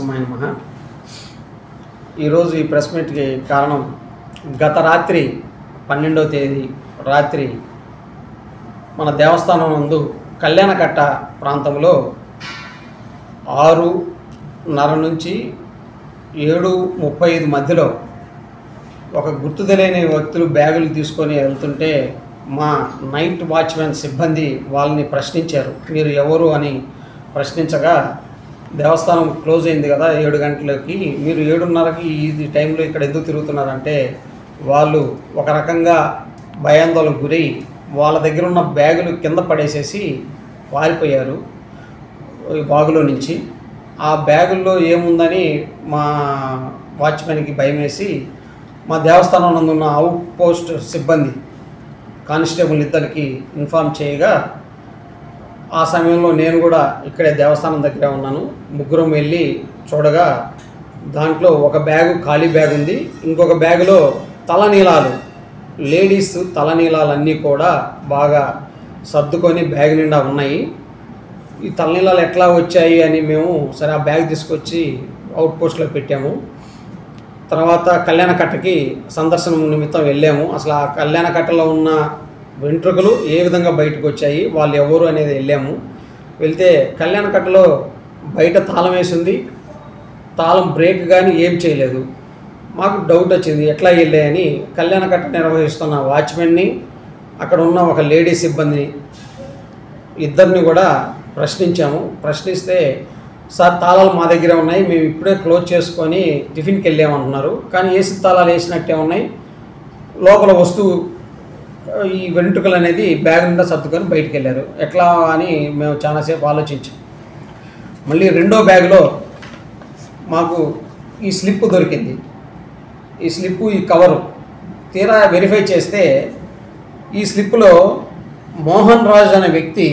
నమః ఈరోజు ఈ ప్రెస్ మీట్కి కారణం గత రాత్రి 12వ తేదీ రాత్రి మన దేవస్థానం నందు కళ్యాణకట్ట ప్రాంతంలో 6:30 నుంచి 7:35 మధ్యలో ఒక గుర్తు తెలియని వ్యక్తులు బ్యాగులు తీసుకొని వెళ్తుంటే మా నైట్ వాచ్మెన్ సిబ్బంది వాళ్ళని ప్రశ్నించారు. మీరు ఎవరు అని ప్రశ్నించగా దేవస్థానం క్లోజ్ అయింది కదా 7 గంటలకి, మీరు 7:30కి ఈ టైంలో ఇక్కడ ఎందుకు తిరుగుతున్నారంటే వాళ్ళు ఒక రకంగా భయాందోళనకు గురై వాళ్ళ దగ్గర ఉన్న బ్యాగులు కింద పడేసేసి పారిపోయారు బాగులో నుంచి. ఆ బ్యాగుల్లో ఏముందని మా వాచ్మెన్కి భయం వేసి మా దేవస్థానం నందు ఉన్న అవుట్ పోస్ట్ సిబ్బంది కానిస్టేబుల్ ఇద్దరికి ఇన్ఫార్మ్ చేయగా ఆ సమయంలో నేను కూడా ఇక్కడే దేవస్థానం దగ్గరే ఉన్నాను. ముగ్గురం వెళ్ళి చూడగా దాంట్లో ఒక బ్యాగు ఖాళీ బ్యాగ్ ఉంది, ఇంకొక బ్యాగులో తలనీలాలు లేడీస్ తలనీలాలన్నీ కూడా బాగా సర్దుకొని బ్యాగ్ నిండా ఉన్నాయి. ఈ తలనీలాలు ఎట్లా వచ్చాయి అని మేము సరే ఆ బ్యాగ్ తీసుకొచ్చి అవుట్ పోస్ట్లో పెట్టాము. తర్వాత కళ్యాణకట్టకి సందర్శనం నిమిత్తం వెళ్ళాము. అసలు ఆ కళ్యాణకట్టలో ఉన్న వెంట్రుకలు ఏ విధంగా బయటకు వచ్చాయి, వాళ్ళు ఎవరు అనేది వెళ్ళాము. వెళ్తే కళ్యాణకట్టలో బయట తాళం వేసింది, తాళం బ్రేక్ కానీ ఏం చేయలేదు. మాకు డౌట్ వచ్చింది ఎట్లా వెళ్ళాయని కళ్యాణకట్ట నిర్వహిస్తున్న వాచ్మెన్ని అక్కడ ఉన్న ఒక లేడీ సిబ్బందిని ఇద్దరిని కూడా ప్రశ్నించాము. ప్రశ్నిస్తే సార్ తాళాలు మా దగ్గరే ఉన్నాయి, మేము ఇప్పుడే క్లోజ్ చేసుకొని టిఫిన్కి వెళ్ళామంటున్నారు, కానీ ఏసీ తాళాలు వేసినట్టే ఉన్నాయి, లోపల వస్తువు ఈ వెంట్రుకలు అనేది బ్యాగ్ నిండా సర్దుకొని బయటికి వెళ్ళారు. ఎట్లా అని మేము చాలాసేపు ఆలోచించాం. మళ్ళీ రెండో బ్యాగ్లో మాకు ఈ స్లిప్ దొరికింది. ఈ స్లిప్పు ఈ కవరు తీరా వెరిఫై చేస్తే ఈ స్లిప్పులో మోహన్ రాజ్ అనే వ్యక్తి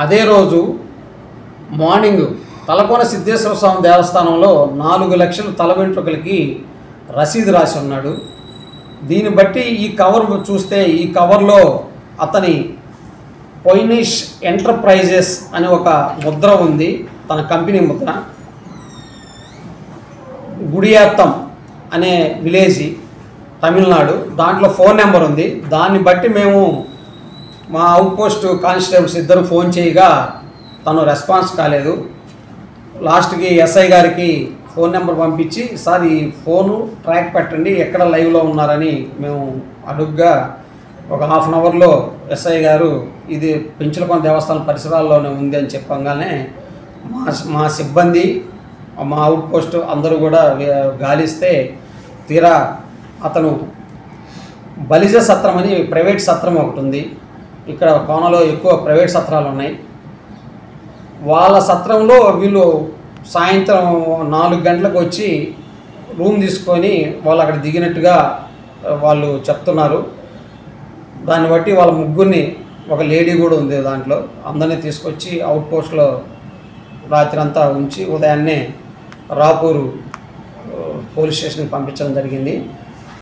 అదే రోజు మార్నింగ్ తలకోన సిద్ధేశ్వర స్వామి దేవస్థానంలో 4 లక్షల తల వెంట్రుకలకి రసీదు రాసి ఉన్నాడు. దీన్ని బట్టి ఈ కవర్ చూస్తే ఈ కవర్లో అతని పొయినిష్ ఎంటర్ప్రైజెస్ అనే ఒక ముద్ర ఉంది, తన కంపెనీ ముద్ర. గుడియాత్తం అనే విలేజ్ తమిళనాడు, దాంట్లో ఫోన్ నెంబర్ ఉంది. దాన్ని బట్టి మేము మా అవుట్ పోస్ట్ కానిస్టేబుల్స్ ఇద్దరు ఫోన్ చేయగా తను రెస్పాన్స్ కాలేదు. లాస్ట్కి ఎస్ఐ గారికి ఫోన్ నెంబర్ పంపించి సార్ ఈ ఫోను ట్రాక్ పెట్టండి ఎక్కడ లైవ్లో ఉన్నారని మేము అడుగ్గా ఒక హాఫ్ అన్ అవర్లో ఎస్ఐ గారు ఇది పెంచులకొండ దేవస్థానం పరిసరాల్లోనే ఉంది అని చెప్పగానే మా సిబ్బంది మా అవుట్ పోస్ట్ అందరూ కూడా గాలిస్తే తీరా అతను బలిజ సత్రం అని ప్రైవేట్ సత్రం ఒకటి ఉంది, ఇక్కడ కోనలో ఎక్కువ ప్రైవేట్ సత్రాలు ఉన్నాయి. వాళ్ళ సత్రంలో వీళ్ళు సాయంత్రం 4 గంటలకు వచ్చి రూమ్ తీసుకొని వాళ్ళు అక్కడ దిగినట్టుగా వాళ్ళు చెప్తున్నారు. దాన్ని బట్టి వాళ్ళ ముగ్గురిని, ఒక లేడీ కూడా ఉంది దాంట్లో, అందరినీ తీసుకొచ్చి అవుట్ పోస్ట్లో రాత్రి అంతా ఉంచి ఉదయాన్నే రాపూరు పోలీస్ స్టేషన్కి పంపించడం జరిగింది.